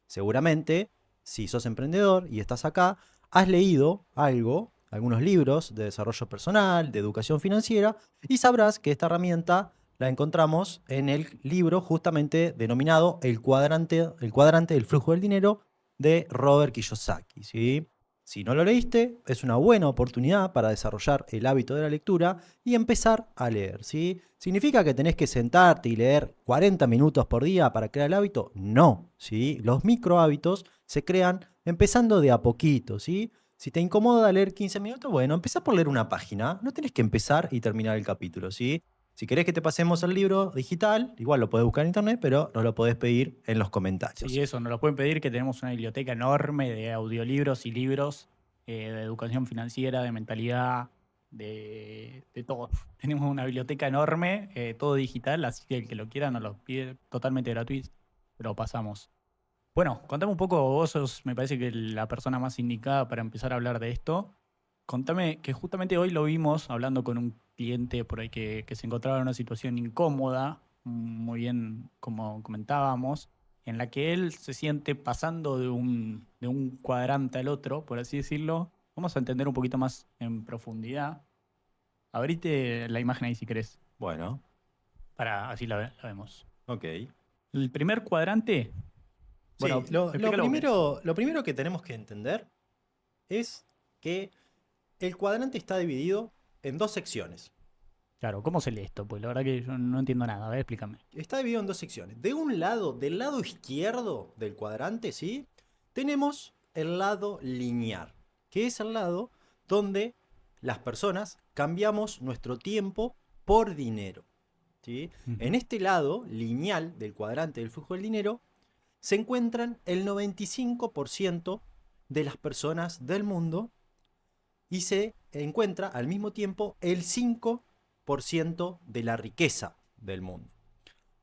seguramente, si sos emprendedor y estás acá, has leído algo, algunos libros de desarrollo personal, de educación financiera, y sabrás que esta herramienta la encontramos en el libro justamente denominado el cuadrante del flujo del dinero de Robert Kiyosaki, ¿sí? Si no lo leíste, es una buena oportunidad para desarrollar el hábito de la lectura y empezar a leer, ¿sí? ¿Significa que tenés que sentarte y leer 40 minutos por día para crear el hábito? No, ¿sí? Los micro hábitos se crean empezando de a poquito, ¿sí? Si te incomoda leer 15 minutos, bueno, empezá por leer una página. No tenés que empezar y terminar el capítulo, ¿sí? Si querés que te pasemos el libro digital, igual lo podés buscar en internet, pero no lo podés pedir en los Sí, comentarios. eso, nos lo pueden pedir, que tenemos una biblioteca enorme de audiolibros y libros de educación financiera, de mentalidad, de todo. Tenemos una biblioteca enorme, todo digital, así que el que lo quiera nos lo pide totalmente gratuito, pero pasamos. Bueno, contame un poco, vos sos, me parece que la persona más indicada para empezar a hablar de esto. Contame que justamente hoy lo vimos hablando con un cliente por ahí que se encontraba en una situación incómoda, muy bien como comentábamos, en la que él se siente pasando de un cuadrante al otro, por así decirlo. Vamos a entender un poquito más en profundidad. Abrite la imagen ahí si querés, Bueno, para así la vemos. ok. El primer cuadrante, Sí, bueno, explícalo vos. lo primero que tenemos que entender es que el cuadrante está dividido en dos secciones. Claro, ¿cómo se lee esto? Pues la verdad que yo no entiendo nada. A ver, explícame. Está dividido en dos secciones. De un lado, del lado izquierdo del cuadrante, ¿sí? Tenemos el lado lineal, que es el lado donde las personas cambiamos nuestro tiempo por dinero, ¿sí? En Ujú. este lado lineal del cuadrante del flujo del dinero se encuentran el 95% de las personas del mundo y se encuentra al mismo tiempo el 5% de la riqueza del mundo.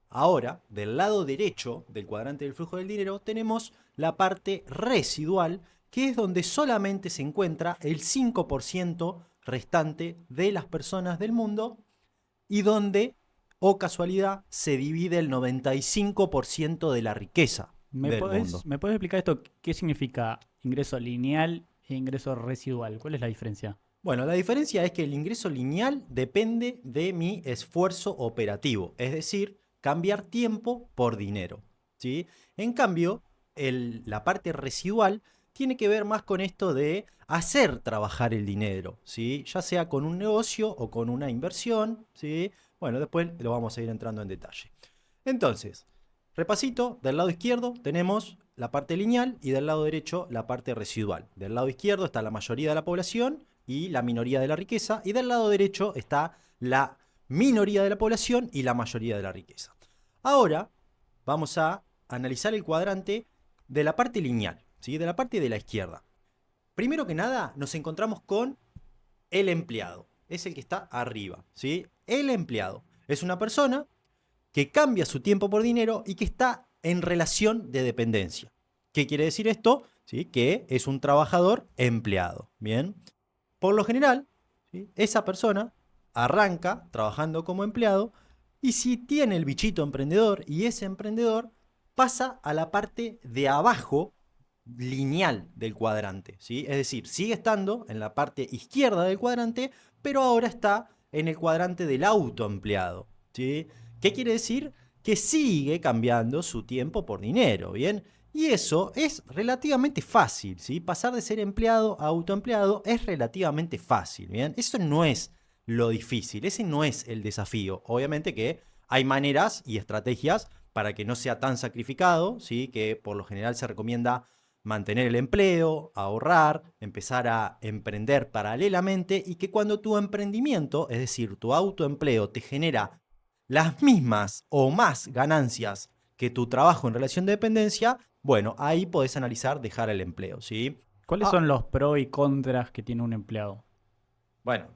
Ahora, del lado derecho del cuadrante del flujo del dinero, tenemos la parte residual, que es donde solamente se encuentra el 5% restante de las personas del mundo y donde, o casualidad, se divide el 95% de la riqueza ¿Me del podés, mundo. me podés explicar esto? ¿Qué significa ingreso lineal e ingreso residual? ¿Cuál es la diferencia? Bueno, la diferencia es que el ingreso lineal depende de mi esfuerzo operativo, es decir, cambiar tiempo por dinero, ¿sí? En cambio, la parte residual tiene que ver más con esto de hacer trabajar el dinero, ¿sí? Ya sea con un negocio o con una inversión, ¿sí? Bueno, después lo vamos a ir entrando en detalle. Entonces, repasito, del lado izquierdo tenemos la parte lineal y del lado derecho la parte residual. Del lado izquierdo está la mayoría de la población y la minoría de la riqueza, y del lado derecho está la minoría de la población y la mayoría de la riqueza. Ahora vamos a analizar el cuadrante de la parte lineal, ¿sí? De la parte de la izquierda. Primero que nada nos encontramos con el empleado, es el que está arriba, ¿sí? El empleado es una persona que cambia su tiempo por dinero y que está en relación de dependencia. ¿Qué quiere decir esto? ¿Sí? Que es un trabajador empleado. Bien. Por lo general, ¿sí? Esa persona arranca trabajando como empleado y si tiene el bichito emprendedor y ese emprendedor pasa a la parte de abajo lineal del cuadrante, ¿sí? Es decir, sigue estando en la parte izquierda del cuadrante, pero ahora está en el cuadrante del autoempleado, ¿sí? ¿Qué quiere decir? Que sigue cambiando su tiempo por dinero, ¿bien? Y eso es relativamente fácil, ¿sí? Pasar de ser empleado a autoempleado es relativamente fácil, ¿bien? Eso no es lo difícil, ese no es el desafío. Obviamente que hay maneras y estrategias para que no sea tan sacrificado, ¿sí? Que por lo general se recomienda mantener el empleo, ahorrar, empezar a emprender paralelamente y que cuando tu emprendimiento, es decir, tu autoempleo, te genera las mismas o más ganancias que tu trabajo en relación de dependencia, bueno, ahí podés analizar dejar el empleo, ¿sí? ¿Cuáles Ah, son los pros y contras que tiene un empleado? bueno,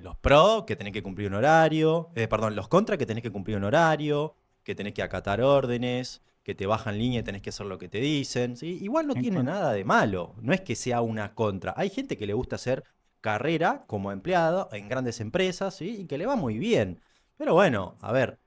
los pros, que tenés que cumplir un horario, perdón, los contras, que tenés que cumplir un horario, que tenés que acatar órdenes, que te bajan línea y tenés que hacer lo que te dicen, ¿sí? Igual no En tiene cuan- nada de malo, no es que sea una contra. Hay gente que le gusta hacer carrera como empleado en grandes empresas, ¿sí? Y que le va muy bien. Pero bueno, a ver,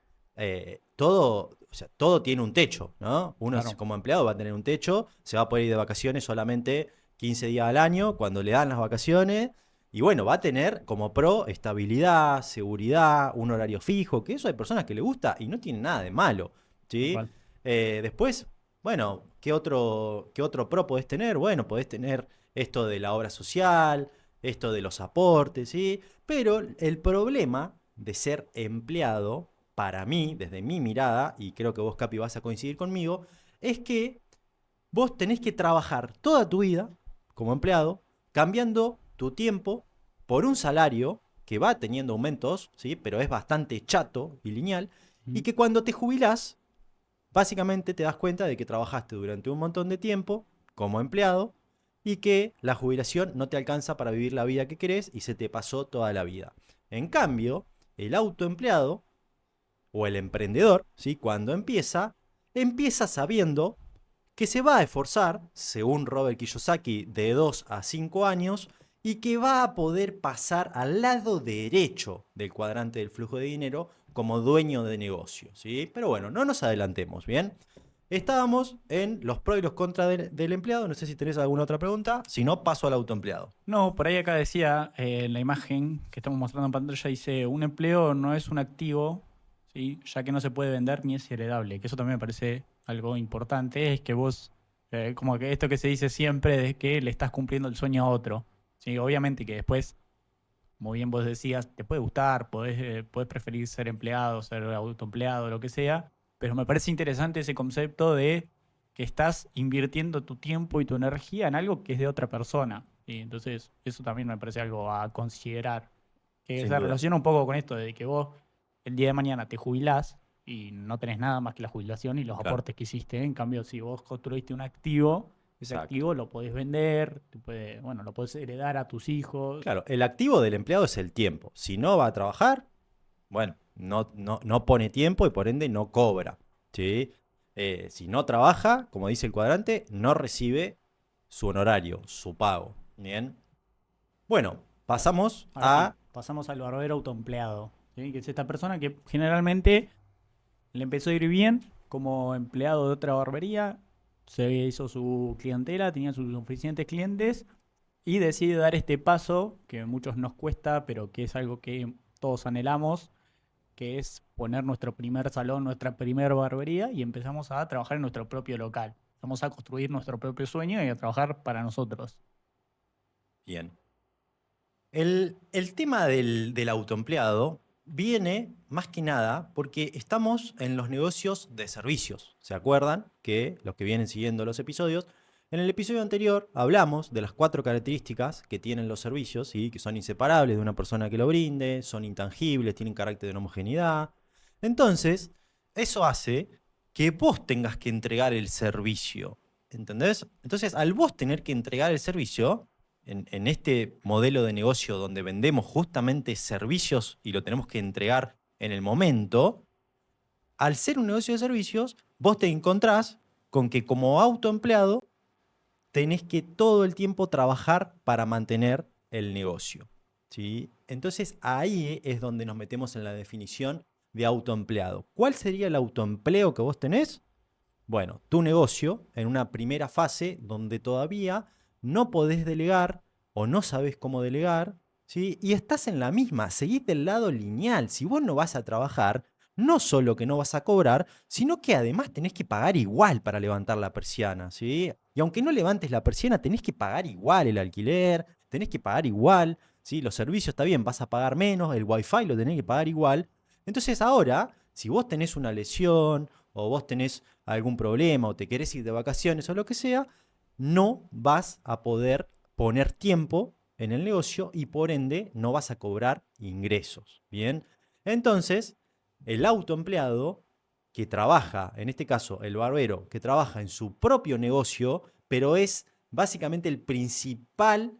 o sea, todo tiene un techo, ¿no? Uno Claro. como empleado va a tener un techo, se va a poder ir de vacaciones solamente 15 días al año, cuando le dan las vacaciones, y bueno, va a tener como pro estabilidad, seguridad, un horario fijo, que eso hay personas que le gusta y no tiene nada de malo, Tal ¿sí? cual. Después, bueno, ¿qué otro pro podés tener? Bueno, podés tener esto de la obra social, esto de los aportes, ¿sí? Pero el problema de ser empleado, para mí, desde mi mirada, y creo que vos, Capi, vas a coincidir conmigo, es que vos tenés que trabajar toda tu vida como empleado, cambiando tu tiempo por un salario que va teniendo aumentos, ¿sí? Pero es bastante chato y lineal, y Ujú. que cuando te jubilás, básicamente te das cuenta de que trabajaste durante un montón de tiempo como empleado y que la jubilación no te alcanza para vivir la vida que querés y se te pasó toda la vida. En cambio, el autoempleado o el emprendedor, ¿sí? Cuando empieza sabiendo que se va a esforzar, según Robert Kiyosaki, de 2 a 5 años y que va a poder pasar al lado derecho del cuadrante del flujo de dinero como dueño de negocio, ¿sí? Pero bueno, no nos adelantemos, ¿bien? Estábamos en los pros y los contras del empleado. No sé si tenés alguna otra pregunta. Si no, paso al autoempleado. No, por ahí acá decía, en la imagen que estamos mostrando en pantalla, dice, un empleo no es un activo, ¿sí? Ya que no se puede vender ni es heredable, que eso también me parece algo importante, es que vos, como que esto que se dice siempre, de que le estás cumpliendo el sueño a otro, ¿sí? Obviamente que después, como bien vos decías, te puede gustar, podés preferir ser empleado, ser autoempleado, lo que sea, pero me parece interesante ese concepto de que estás invirtiendo tu tiempo y tu energía en algo que es de otra persona. Y entonces, eso también me parece algo a considerar. Que Sin se duda. relaciona un poco con esto de que vos el día de mañana te jubilás y no tenés nada más que la jubilación y los Claro. aportes que hiciste. En cambio, si vos construiste un activo, ese Exacto. activo lo podés vender, bueno, lo podés heredar a tus hijos. Claro, el activo del empleado es el tiempo. Si no va a trabajar, bueno, no pone tiempo y por ende no cobra, ¿sí? Si no trabaja, como dice el cuadrante, no recibe su honorario, su pago. Bien. Bueno, pasamos Ahora sí, a... pasamos al barbero autoempleado, ¿sí? Que es esta persona que generalmente le empezó a ir bien como empleado de otra barbería, se hizo su clientela, tenía sus suficientes clientes y decide dar este paso que a muchos nos cuesta, pero que es algo que todos anhelamos, que es poner nuestro primer salón, nuestra primera barbería y empezamos a trabajar en nuestro propio local. Vamos a construir nuestro propio sueño y a trabajar para nosotros. Bien. El tema del autoempleado viene más que nada porque estamos en los negocios de servicios. ¿Se acuerdan que los que vienen siguiendo los episodios, en el episodio anterior hablamos de las 4 características que tienen los servicios y que son inseparables de una persona que lo brinde, son intangibles, tienen carácter de homogeneidad? Entonces, eso hace que vos tengas que entregar el servicio. ¿Entendés? Entonces, al vos tener que entregar el servicio, en este modelo de negocio donde vendemos justamente servicios y lo tenemos que entregar en el momento, al ser un negocio de servicios, vos te encontrás con que como autoempleado tenés que todo el tiempo trabajar para mantener el negocio, ¿sí? Entonces ahí es donde nos metemos en la definición de autoempleado. ¿Cuál sería el autoempleo que vos tenés? Bueno, tu negocio en una primera fase donde todavía no podés delegar o no sabés cómo delegar, ¿sí? Y estás en la misma, seguís del lado lineal. Si vos no vas a trabajar, no solo que no vas a cobrar, sino que además tenés que pagar igual para levantar la persiana, ¿sí? Y aunque no levantes la persiana, tenés que pagar igual el alquiler, tenés que pagar igual, ¿sí? Los servicios está bien, vas a pagar menos, el wifi lo tenés que pagar igual. Entonces ahora, si vos tenés una lesión o vos tenés algún problema o te querés ir de vacaciones o lo que sea, no vas a poder poner tiempo en el negocio y por ende no vas a cobrar ingresos. Bien, entonces el autoempleado que trabaja, en este caso el barbero, que trabaja en su propio negocio, pero es básicamente el principal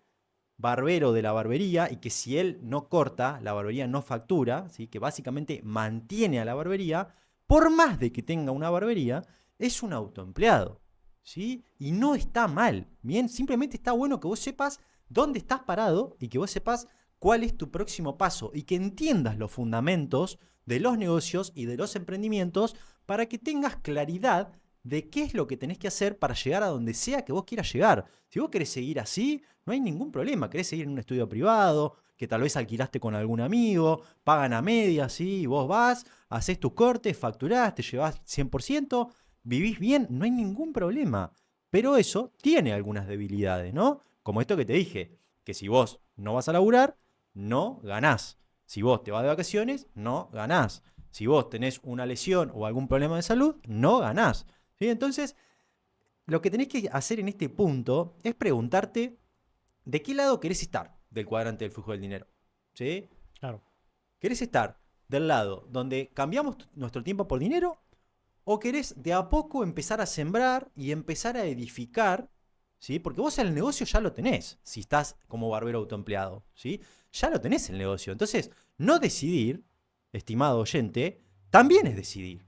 barbero de la barbería y que si él no corta, la barbería no factura, ¿sí? Que básicamente mantiene a la barbería, por más de que tenga una barbería, es un autoempleado, ¿sí? Y no está mal, bien, simplemente está bueno que vos sepas dónde estás parado y que vos sepas cuál es tu próximo paso y que entiendas los fundamentos de los negocios y de los emprendimientos para que tengas claridad de qué es lo que tenés que hacer para llegar a donde sea que vos quieras llegar. Si vos querés seguir así, no hay ningún problema. Querés seguir en un estudio privado, que tal vez alquilaste con algún amigo, pagan a medias, ¿sí? Y vos vas, haces tus cortes, facturás, te llevás 100%, vivís bien, no hay ningún problema. Pero eso tiene algunas debilidades, ¿no? Como esto que te dije, que si vos no vas a laburar, no ganás. Si vos te vas de vacaciones, no ganás. Si vos tenés una lesión o algún problema de salud, no ganás. ¿Sí? Entonces, lo que tenés que hacer en este punto es preguntarte de qué lado querés estar del cuadrante del flujo del dinero. ¿Sí? Claro. ¿Querés estar del lado donde cambiamos nuestro tiempo por dinero? ¿O querés de a poco empezar a sembrar y empezar a edificar? ¿Sí? Porque vos el negocio ya lo tenés, si estás como barbero autoempleado. ¿Sí? Ya lo tenés el negocio. Entonces, no decidir, estimado oyente, también es decidir.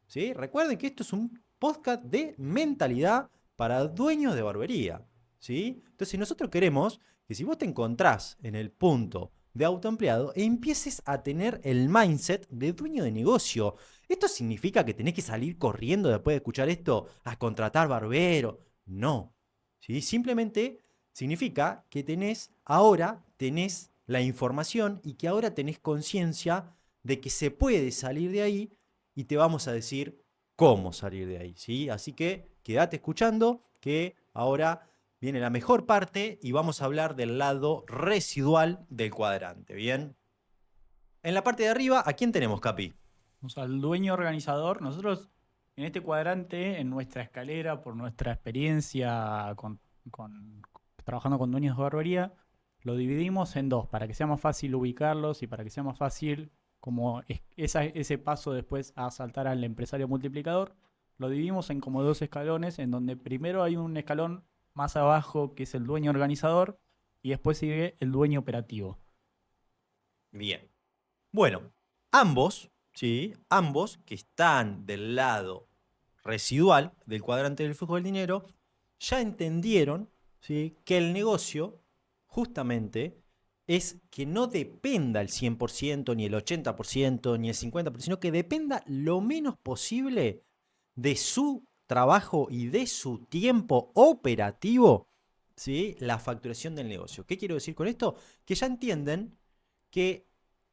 ¿Sí? Recuerden que esto es un podcast de mentalidad para dueños de barbería. ¿Sí? Entonces nosotros queremos que si vos te encontrás en el punto de autoempleado, empieces a tener el mindset de dueño de negocio. ¿Esto significa que tenés que salir corriendo después de escuchar esto a contratar barbero? No. ¿Sí? Simplemente significa que ahora tenés la información y que ahora tenés conciencia de que se puede salir de ahí y te vamos a decir cómo salir de ahí, ¿sí? Así que quédate escuchando que ahora viene la mejor parte y vamos a hablar del lado residual del cuadrante, ¿bien? En la parte de arriba, ¿a quién tenemos, Capi? O sea, el dueño organizador, nosotros en este cuadrante, en nuestra escalera, por nuestra experiencia trabajando con dueños de barbería, lo dividimos en dos, para que sea más fácil ubicarlos y para que sea más fácil como ese paso después a saltar al empresario multiplicador. Lo dividimos en como dos escalones, en donde primero hay un escalón más abajo que es el dueño organizador y después sigue el dueño operativo. Bien. Bueno, ambos, ¿sí? Ambos que están del lado residual del cuadrante del flujo del dinero, ya entendieron, ¿sí? Que el negocio justamente es que no dependa el 100%, ni el 80%, ni el 50%, sino que dependa lo menos posible de su trabajo y de su tiempo operativo, ¿sí? La facturación del negocio. ¿Qué quiero decir con esto? Que ya entienden que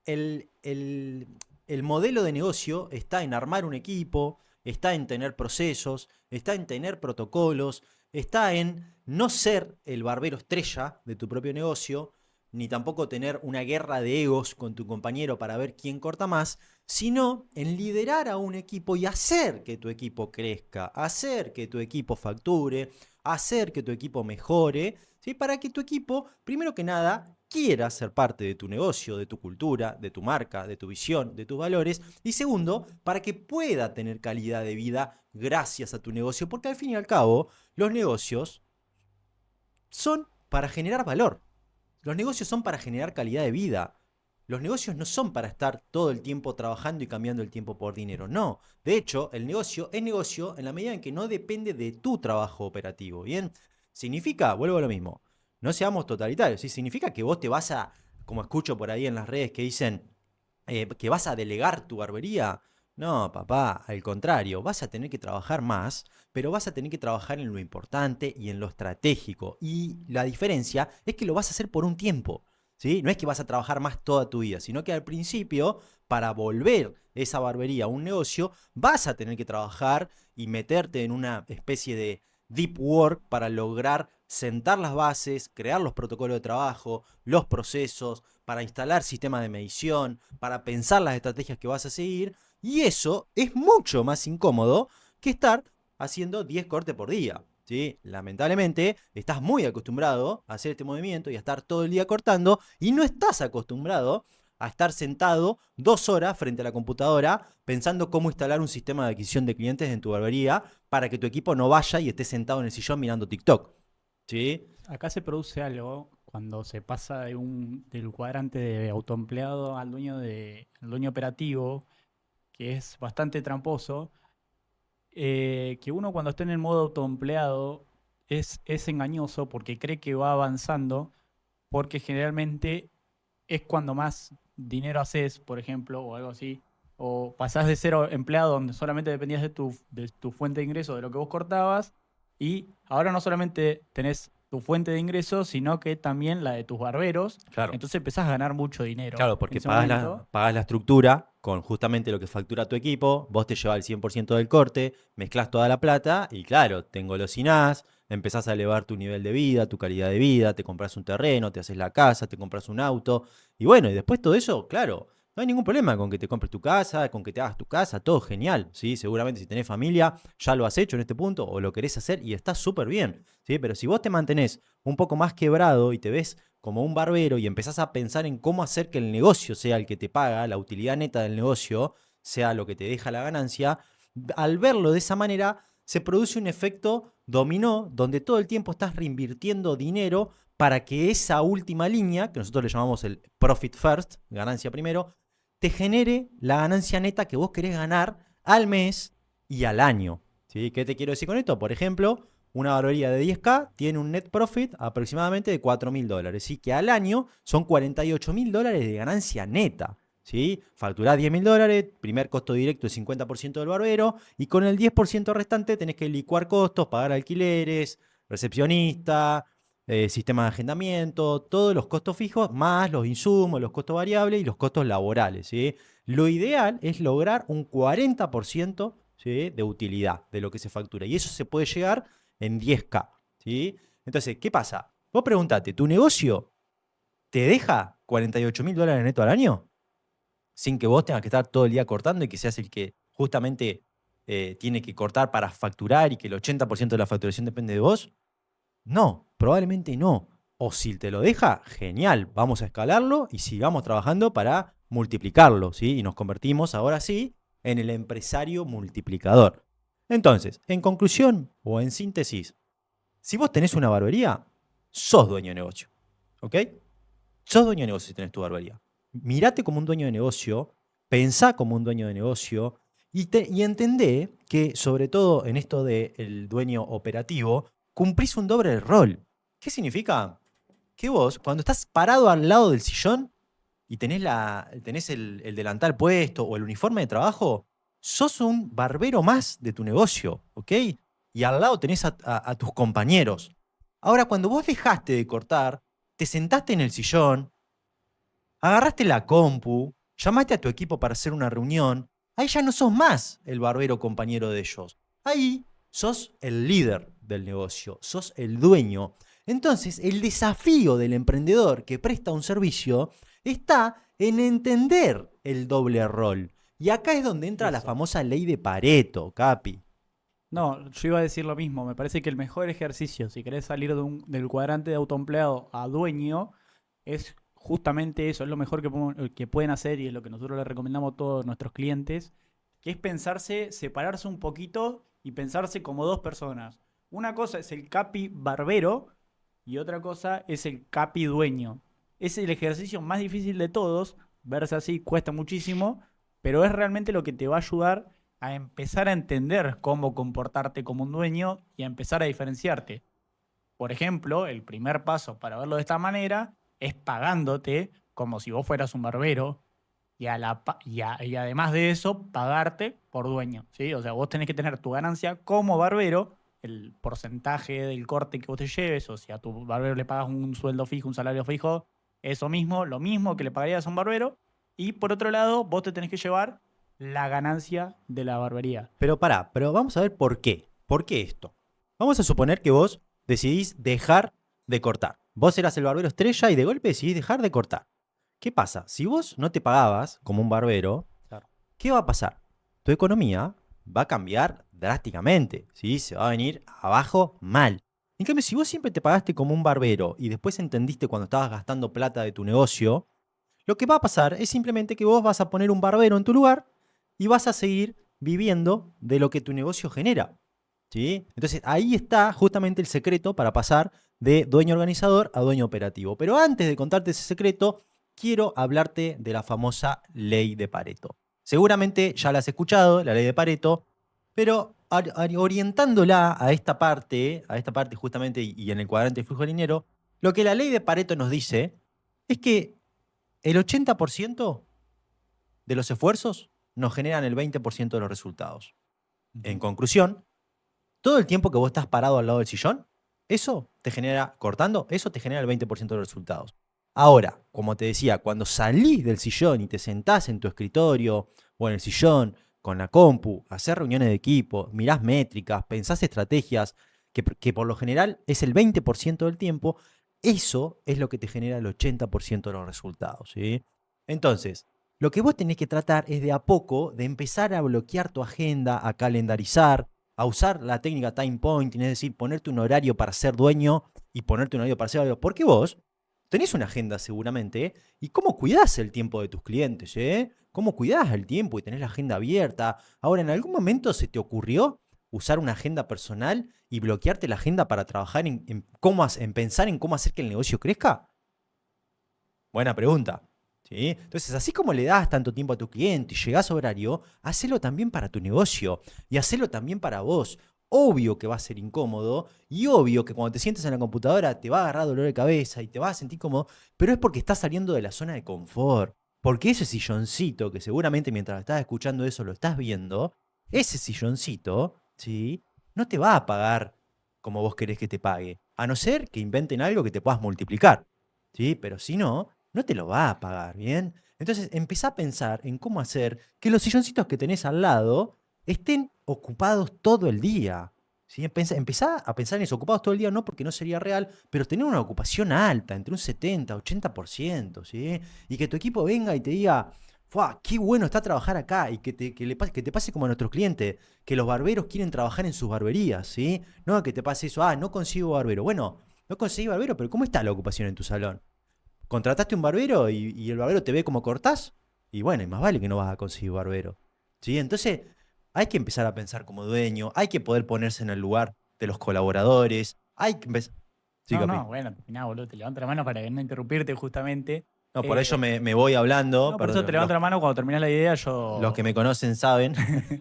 el, el, el modelo de negocio está en armar un equipo, está en tener procesos, está en tener protocolos, está en no ser el barbero estrella de tu propio negocio, ni tampoco tener una guerra de egos con tu compañero para ver quién corta más, sino en liderar a un equipo y hacer que tu equipo crezca, hacer que tu equipo facture, hacer que tu equipo mejore, ¿sí? Para que tu equipo, primero que nada, quiera ser parte de tu negocio, de tu cultura, de tu marca, de tu visión, de tus valores. Y segundo, para que pueda tener calidad de vida gracias a tu negocio, porque al fin y al cabo, los negocios son para generar valor. Los negocios son para generar calidad de vida. Los negocios no son para estar todo el tiempo trabajando y cambiando el tiempo por dinero. No. De hecho, el negocio es negocio en la medida en que no depende de tu trabajo operativo. ¿Bien? Significa, vuelvo a lo mismo, no seamos totalitarios. ¿Sí? Significa que vos te vas a, como escucho por ahí en las redes que dicen, que vas a delegar tu barbería. No, papá, al contrario, vas a tener que trabajar más, pero vas a tener que trabajar en lo importante y en lo estratégico. Y la diferencia es que lo vas a hacer por un tiempo, ¿sí? No es que vas a trabajar más toda tu vida, sino que al principio, para volver esa barbería a un negocio, vas a tener que trabajar y meterte en una especie de deep work para lograr sentar las bases, crear los protocolos de trabajo, los procesos, para instalar sistemas de medición, para pensar las estrategias que vas a seguir. Y eso es mucho más incómodo que estar haciendo 10 cortes por día. ¿Sí? Lamentablemente, estás muy acostumbrado a hacer este movimiento y a estar todo el día cortando y no estás acostumbrado a estar sentado 2 horas frente a la computadora pensando cómo instalar un sistema de adquisición de clientes en tu barbería para que tu equipo no vaya y esté sentado en el sillón mirando TikTok. ¿Sí? Acá se produce algo cuando se pasa del cuadrante de autoempleado al dueño operativo, que es bastante tramposo, que uno cuando está en el modo autoempleado es engañoso porque cree que va avanzando, porque generalmente es cuando más dinero haces, por ejemplo, o algo así, o pasás de ser empleado donde solamente dependías de tu fuente de ingreso, de lo que vos cortabas, y ahora no solamente tenés tu fuente de ingresos, sino que también la de tus barberos, Claro. entonces empezás a ganar mucho dinero Claro, en porque ese momento. pagás la estructura con justamente lo que factura tu equipo, vos te llevas el 100% del corte, mezclás toda la plata y claro, te engolosinás, empezás a elevar tu nivel de vida, tu calidad de vida, te compras un terreno, te haces la casa, te compras un auto y bueno, y después todo eso, claro, no hay ningún problema con que te compres tu casa, con que te hagas tu casa, todo genial, ¿sí? Seguramente si tenés familia ya lo has hecho en este punto o lo querés hacer y está súper bien, ¿sí? Pero si vos te mantenés un poco más quebrado y te ves como un barbero y empezás a pensar en cómo hacer que el negocio sea el que te paga, la utilidad neta del negocio sea lo que te deja la ganancia, al verlo de esa manera se produce un efecto dominó donde todo el tiempo estás reinvirtiendo dinero para que esa última línea, que nosotros le llamamos el profit first, ganancia primero, te genere la ganancia neta que vos querés ganar al mes y al año. ¿Sí? ¿Qué te quiero decir con esto? Por ejemplo, una barbería de 10K tiene un net profit aproximadamente de $4.000. ¿Sí? Que al año son $48.000 de ganancia neta. ¿Sí? Facturás $10.000, primer costo directo es 50% del barbero, y con el 10% restante tenés que licuar costos, pagar alquileres, recepcionista, sistema de agendamiento, todos los costos fijos, más los insumos, los costos variables y los costos laborales. ¿Sí? Lo ideal es lograr un 40%, ¿sí? De utilidad de lo que se factura, y eso se puede llegar en 10K. ¿Sí? Entonces, ¿qué pasa? Vos preguntate, ¿tu negocio te deja $48.000 neto al año? Sin que vos tengas que estar todo el día cortando y que seas el que justamente tiene que cortar para facturar y que el 80% de la facturación depende de vos. No, probablemente no. O si te lo deja, genial, vamos a escalarlo y sigamos trabajando para multiplicarlo, ¿sí? Y nos convertimos ahora sí en el empresario multiplicador. Entonces, en conclusión o en síntesis, si vos tenés una barbería, sos dueño de negocio, ¿ok? Sos dueño de negocio si tenés tu barbería. Mirate como un dueño de negocio, pensá como un dueño de negocio y entendé que, sobre todo en esto del dueño operativo, cumplís un doble rol. ¿Qué significa? Que vos, cuando estás parado al lado del sillón y tenés el delantal puesto o el uniforme de trabajo, sos un barbero más de tu negocio, ¿ok? Y al lado tenés a tus compañeros. Ahora, cuando vos dejaste de cortar, te sentaste en el sillón, agarraste la compu, llamaste a tu equipo para hacer una reunión, ahí ya no sos más el barbero compañero de ellos. Ahí sos el líder del negocio, sos el dueño. Entonces, el desafío del emprendedor que presta un servicio está en entender el doble rol. Y acá es donde entra la Eso. famosa ley de Pareto, Capi. No, yo iba a decir lo mismo. Me parece que el mejor ejercicio, si querés salir del cuadrante de autoempleado a dueño, es justamente eso. Es lo mejor que pueden hacer y es lo que nosotros le recomendamos a todos nuestros clientes, que es pensarse, separarse un poquito y pensarse como dos personas. Una cosa es el capi barbero y otra cosa es el capi dueño. Es el ejercicio más difícil de todos. Verse así cuesta muchísimo, pero es realmente lo que te va a ayudar a empezar a entender cómo comportarte como un dueño y a empezar a diferenciarte. Por ejemplo, el primer paso para verlo de esta manera es pagándote como si vos fueras un barbero y además de eso, pagarte por dueño, ¿sí? O sea, vos tenés que tener tu ganancia como barbero, el porcentaje del corte que vos te lleves, o si a tu barbero le pagas un sueldo fijo, un salario fijo, eso mismo, lo mismo que le pagarías a un barbero. Y por otro lado, vos te tenés que llevar la ganancia de la barbería. Pero pará, pero vamos a ver por qué. ¿Por qué esto? Vamos a suponer que vos decidís dejar de cortar. Vos eras el barbero estrella y de golpe decidís dejar de cortar. ¿Qué pasa? Si vos no te pagabas como un barbero, Claro. ¿qué va a pasar? Tu economía va a cambiar drásticamente, ¿sí? Se va a venir abajo mal. En cambio, si vos siempre te pagaste como un barbero y después entendiste cuando estabas gastando plata de tu negocio, lo que va a pasar es simplemente que vos vas a poner un barbero en tu lugar y vas a seguir viviendo de lo que tu negocio genera. ¿Sí? Entonces ahí está justamente el secreto para pasar de dueño organizador a dueño operativo. Pero antes de contarte ese secreto, quiero hablarte de la famosa ley de Pareto. Seguramente ya la has escuchado, la ley de Pareto, pero orientándola a esta parte justamente y en el cuadrante de flujo de dinero, lo que la ley de Pareto nos dice es que el 80% de los esfuerzos nos generan el 20% de los resultados. En Ujú. conclusión, todo el tiempo que vos estás parado al lado del sillón, eso te genera, cortando, eso te genera el 20% de los resultados. Ahora, como te decía, cuando salís del sillón y te sentás en tu escritorio o en el sillón con la compu, hacer reuniones de equipo, mirás métricas, pensás estrategias, que por lo general es el 20% del tiempo, eso es lo que te genera el 80% de los resultados, ¿sí? Entonces, lo que vos tenés que tratar es de a poco de empezar a bloquear tu agenda, a calendarizar, a usar la técnica time pointing, es decir, ponerte un horario para ser dueño y ponerte un horario para ser algo. Porque vos tenés una agenda seguramente, y cómo cuidás el tiempo de tus clientes, ¿eh? Cómo cuidás el tiempo y tenés la agenda abierta. Ahora, ¿en algún momento se te ocurrió usar una agenda personal y bloquearte la agenda para trabajar en pensar en cómo hacer que el negocio crezca? Buena pregunta. ¿Sí? Entonces, así como le das tanto tiempo a tu cliente y llegás a horario, hacelo también para tu negocio y hacelo también para vos. Obvio que va a ser incómodo y obvio que cuando te sientes en la computadora te va a agarrar dolor de cabeza y te vas a sentir cómodo, pero es porque estás saliendo de la zona de confort. Porque ese silloncito, que seguramente mientras estás escuchando eso lo estás viendo, ese silloncito, ¿sí? No te va a pagar como vos querés que te pague, a no ser que inventen algo que te puedas multiplicar. ¿Sí? Pero si no, no te lo va a pagar, ¿bien? Entonces, empezá a pensar en cómo hacer que los silloncitos que tenés al lado estén ocupados todo el día. ¿Sí? Empezá a pensar en eso, ocupados todo el día, no porque no sería real, pero tener una ocupación alta, entre un 70, 80%, ¿sí? Y que tu equipo venga y te diga, ¡fua! ¡Qué bueno está trabajar acá! Y que te pase como a nuestros clientes, que los barberos quieren trabajar en sus barberías, ¿sí? No que te pase eso, no consigo barbero. Bueno, no conseguí barbero, pero ¿cómo está la ocupación en tu salón? Contrataste un barbero y el barbero te ve como cortás, y bueno, y más vale que no vas a conseguir barbero. ¿Sí? Entonces, hay que empezar a pensar como dueño, hay que poder ponerse en el lugar de los colaboradores, hay que empezar... Sí, No, Capi. no, bueno, terminá, boludo. Te levanto la mano para no interrumpirte justamente. No, por ello Eh, me voy hablando, no, por eso te perdón, levanto la mano cuando terminás la idea. los que me Yo conocen saben.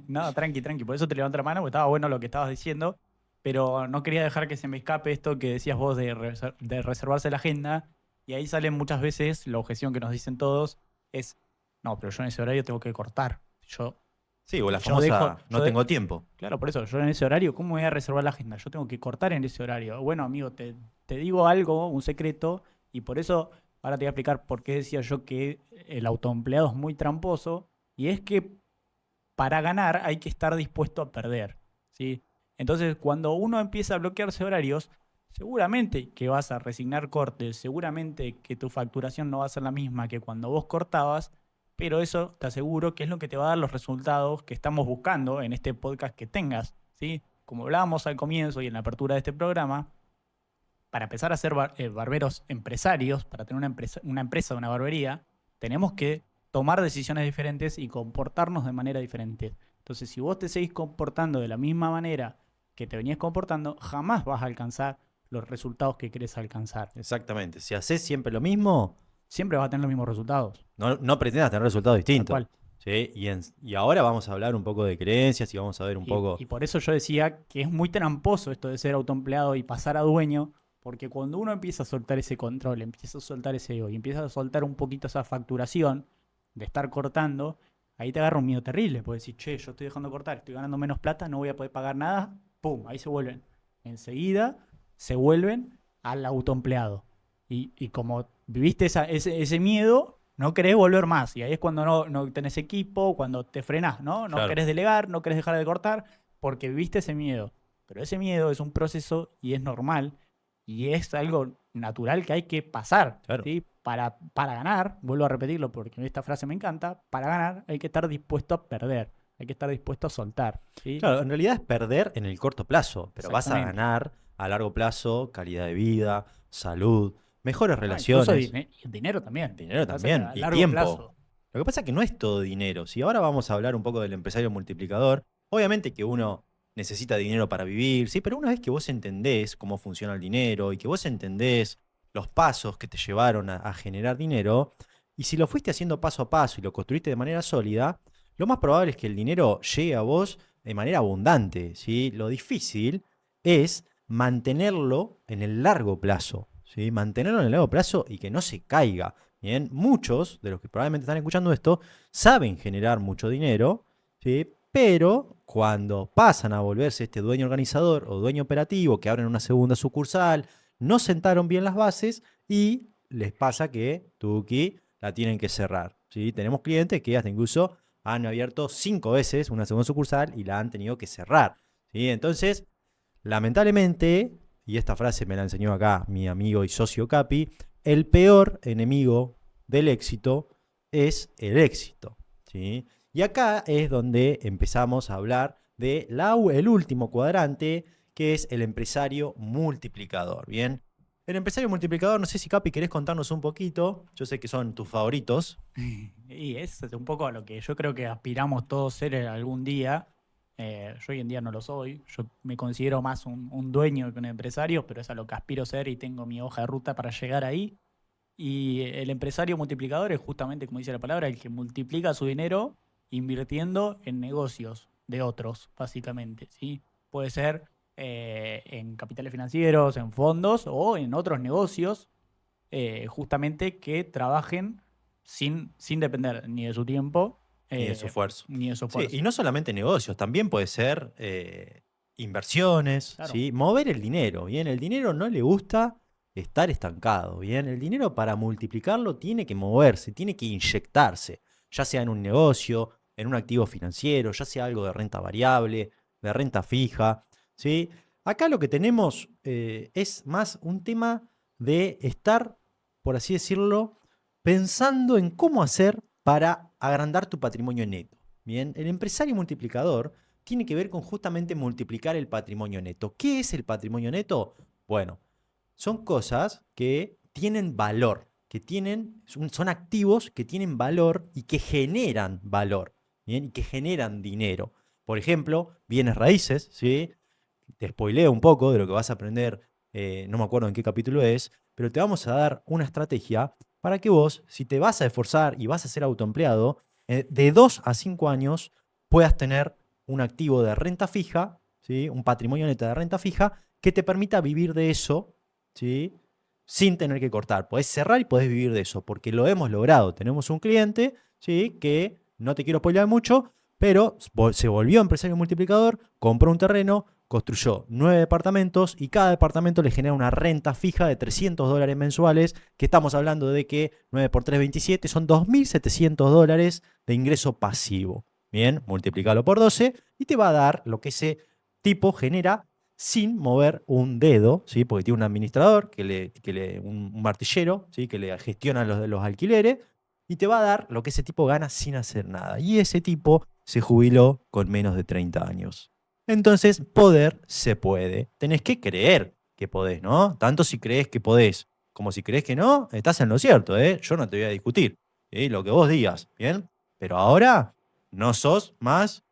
no, tranqui, tranqui. Por eso te levanto la mano, porque estaba bueno lo que estabas diciendo. Pero no quería dejar que se me escape esto que decías vos de reservarse la agenda. Y ahí sale muchas veces la objeción que nos dicen todos: es, no, pero yo en ese horario tengo que cortar. Sí, o la Yo dejo, famosa, no tengo tiempo. claro, por eso, yo en ese horario, ¿cómo voy a reservar la agenda? Yo tengo que cortar en ese horario. Bueno, amigo, te digo algo, un secreto, y por eso ahora te voy a explicar por qué decía yo que el autoempleado es muy tramposo. Y es que para ganar hay que estar dispuesto a perder, ¿sí? Entonces, cuando uno empieza a bloquearse horarios, seguramente que vas a resignar cortes, seguramente que tu facturación no va a ser la misma que cuando vos cortabas, pero eso te aseguro que es lo que te va a dar los resultados que estamos buscando en este podcast que tengas, ¿sí? Como hablábamos al comienzo y en la apertura de este programa, para empezar a ser barberos empresarios, para tener una empresa, una barbería, tenemos que tomar decisiones diferentes y comportarnos de manera diferente. Entonces, si vos te seguís comportando de la misma manera que te venías comportando, jamás vas a alcanzar los resultados que querés alcanzar. Exactamente. Si haces siempre lo mismo, Siempre vas a tener los mismos resultados, no pretendas tener resultados tal distintos. cual. ¿Sí? Y ahora vamos a hablar un poco de creencias y vamos a ver un Y poco... por eso yo decía que es muy tramposo esto de ser autoempleado y pasar a dueño, porque cuando uno empieza a soltar ese control, empieza a soltar ese ego y empieza a soltar un poquito esa facturación de estar cortando, ahí te agarra un miedo terrible, porque decís, che, yo estoy dejando de cortar, estoy ganando menos plata, no voy a poder pagar nada, pum, ahí se vuelven. Enseguida se vuelven al autoempleado. Y como viviste ese miedo, no querés volver más. Y ahí es cuando no tenés equipo, cuando te frenás, ¿no? No Claro, querés delegar, no querés dejar de cortar, porque viviste ese miedo. Pero ese miedo es un proceso y es normal. Y es algo natural que hay que pasar, claro. ¿sí? Para ganar, vuelvo a repetirlo porque esta frase me encanta, para ganar hay que estar dispuesto a perder, hay que estar dispuesto a soltar, ¿sí? Claro, en realidad es perder en el corto plazo, pero vas a Exactamente. ganar a largo plazo calidad de vida, salud, mejores No, incluso relaciones, dinero también. Lo dinero que pasa es que también a y largo tiempo. plazo. Lo que pasa es que no es todo dinero. Si ahora vamos a hablar un poco del empresario multiplicador, obviamente que uno necesita dinero para vivir, sí, pero una vez que vos entendés cómo funciona el dinero y que vos entendés los pasos que te llevaron a generar dinero, y si lo fuiste haciendo paso a paso y lo construiste de manera sólida, lo más probable es que el dinero llegue a vos de manera abundante, ¿sí? Lo difícil es mantenerlo en el largo plazo, ¿sí? Mantenerlo en el largo plazo y que no se caiga. Bien, muchos de los que probablemente están escuchando esto saben generar mucho dinero, ¿sí? Pero cuando pasan a volverse este dueño organizador o dueño operativo, que abren una segunda sucursal, no sentaron bien las bases y les pasa que, Tuki, la tienen que cerrar, ¿sí? Tenemos clientes que hasta incluso han abierto 5 veces una segunda sucursal y la han tenido que cerrar, ¿sí? Entonces, lamentablemente, y esta frase me la enseñó acá mi amigo y socio Capi, el peor enemigo del éxito es el éxito, ¿sí? Y acá es donde empezamos a hablar de el último cuadrante, que es el empresario multiplicador, ¿bien? El empresario multiplicador, no sé si Capi querés contarnos un poquito, yo sé que son tus favoritos. Y es un poco a lo que yo creo que aspiramos todos ser algún día. Yo hoy en día no lo soy, yo me considero más un dueño que un empresario, pero es a lo que aspiro ser y tengo mi hoja de ruta para llegar ahí. Y el empresario multiplicador es justamente, como dice la palabra, el que multiplica su dinero invirtiendo en negocios de otros, básicamente, ¿sí? Puede ser en capitales financieros, en fondos o en otros negocios, justamente que trabajen sin depender ni de su tiempo Ni de su esfuerzo. ni de su Sí, esfuerzo. y no solamente negocios, también puede ser inversiones, Claro. ¿sí? Mover el dinero, ¿bien? El dinero no le gusta estar estancado, ¿bien? El dinero para multiplicarlo tiene que moverse, tiene que inyectarse, ya sea en un negocio, en un activo financiero, ya sea algo de renta variable, de renta fija, ¿sí? Acá lo que tenemos es más un tema de estar, por así decirlo, pensando en cómo hacer para agrandar tu patrimonio neto. Bien, el empresario multiplicador tiene que ver con justamente multiplicar el patrimonio neto. ¿Qué es el patrimonio neto? Bueno, son cosas que tienen valor, son activos que tienen valor y que generan valor, ¿bien? Y que generan dinero. Por ejemplo, bienes raíces, ¿sí? Te spoileo un poco de lo que vas a aprender, no me acuerdo en qué capítulo es, pero te vamos a dar una estrategia para que vos, si te vas a esforzar y vas a ser autoempleado, de 2 a 5 años puedas tener un activo de renta fija, ¿sí? Un patrimonio neto de renta fija que te permita vivir de eso, ¿sí? Sin tener que cortar. Podés cerrar y podés vivir de eso, porque lo hemos logrado. Tenemos un cliente, ¿sí? Que no te quiero spoilear mucho, pero se volvió empresario multiplicador, compró un terreno, construyó 9 departamentos y cada departamento le genera una renta fija de $300 mensuales, que estamos hablando de que 9 por 3, 27, son $2.700 de ingreso pasivo. Bien, multiplícalo por 12 y te va a dar lo que ese tipo genera sin mover un dedo, ¿sí? Porque tiene un administrador, un martillero, ¿sí? Que le gestiona los alquileres y te va a dar lo que ese tipo gana sin hacer nada. Y ese tipo se jubiló con menos de 30 años. Entonces, poder se puede. Tenés que creer que podés, ¿no? Tanto si crees que podés como si crees que no, estás en lo cierto, ¿eh? Yo no te voy a discutir, ¿sí? Lo que vos digas, ¿bien? Pero ahora no sos más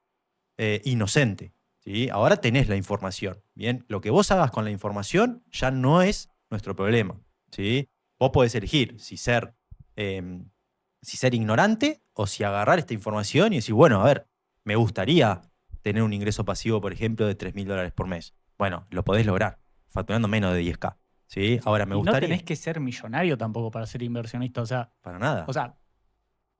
inocente, ¿sí? Ahora tenés la información, ¿bien? Lo que vos hagas con la información ya no es nuestro problema, ¿sí? Vos podés elegir si ser ignorante o si agarrar esta información y decir, bueno, a ver, me gustaría tener un ingreso pasivo, por ejemplo, de $3.000 por mes. Bueno, lo podés lograr, facturando menos de 10K, ¿sí? Sí. Ahora, me Y no gustaría, tenés que ser millonario tampoco para ser inversionista. para nada. O sea,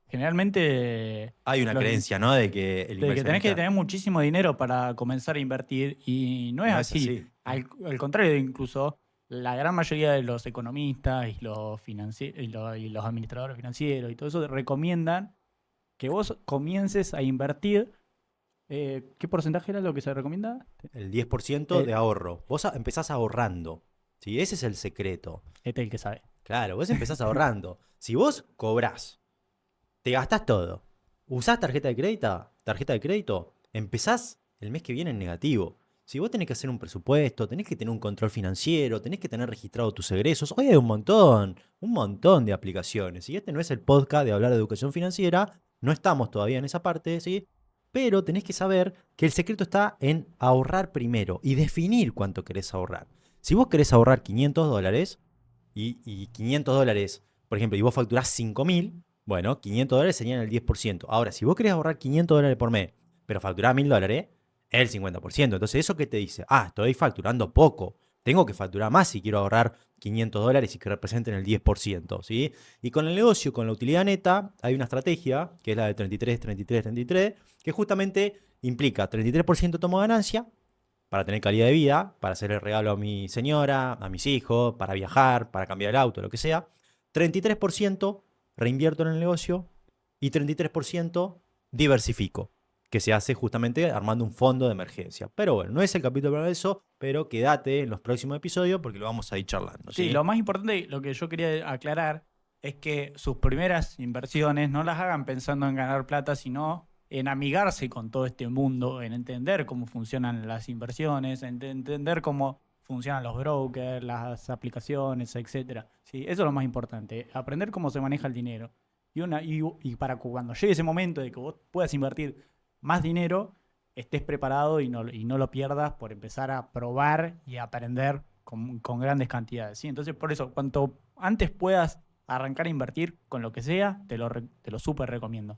generalmente Hay una los, creencia, ¿no? De que el de que tenés que inversionista tener muchísimo dinero para comenzar a invertir y no es no es así. así. Al contrario, incluso la gran mayoría de los economistas y los administradores financieros y todo eso recomiendan que vos comiences a invertir. ¿Qué porcentaje era lo que se recomienda? El 10% Eh, de ahorro. Vos empezás ahorrando, ¿sí? Ese es el secreto. este es el que sabe. Claro, vos empezás ahorrando. Si vos cobrás, te gastás todo, usás tarjeta de crédito, empezás el mes que viene en negativo. Si vos tenés que hacer un presupuesto, tenés que tener un control financiero, tenés que tener registrado tus egresos. Hoy hay un montón de aplicaciones. Y este no es el podcast de hablar de educación financiera, no estamos todavía en esa parte, ¿sí? Pero tenés que saber que el secreto está en ahorrar primero y definir cuánto querés ahorrar. Si vos querés ahorrar $500 y $500, por ejemplo, y vos facturás 5.000, bueno, $500 serían el 10%. Ahora, si vos querés ahorrar $500 por mes, pero facturás $1.000, es el 50%. Entonces, ¿eso qué te dice? Ah, estoy facturando poco. tengo que facturar más si quiero ahorrar $500 y que representen el 10%, ¿sí? Y con el negocio, con la utilidad neta, hay una estrategia, que es la de 33, 33, 33, que justamente implica 33% tomo ganancia para tener calidad de vida, para hacer el regalo a mi señora, a mis hijos, para viajar, para cambiar el auto, lo que sea. 33% reinvierto en el negocio y 33% diversifico, que se hace justamente armando un fondo de emergencia. Pero bueno, no es el capítulo para eso, pero quédate en los próximos episodios porque lo vamos a ir charlando. Sí, ¿Sí? lo más importante, lo que yo quería aclarar, es que sus primeras inversiones no las hagan pensando en ganar plata, sino en amigarse con todo este mundo, en entender cómo funcionan las inversiones, en entender cómo funcionan los brokers, las aplicaciones, etcétera. Sí, eso es lo más importante, aprender cómo se maneja el dinero. Y para cuando llegue ese momento de que vos puedas invertir más dinero, estés preparado y no lo pierdas por empezar a probar y aprender con grandes cantidades, ¿sí? Entonces, por eso, cuanto antes puedas arrancar a invertir con lo que sea, te lo súper recomiendo.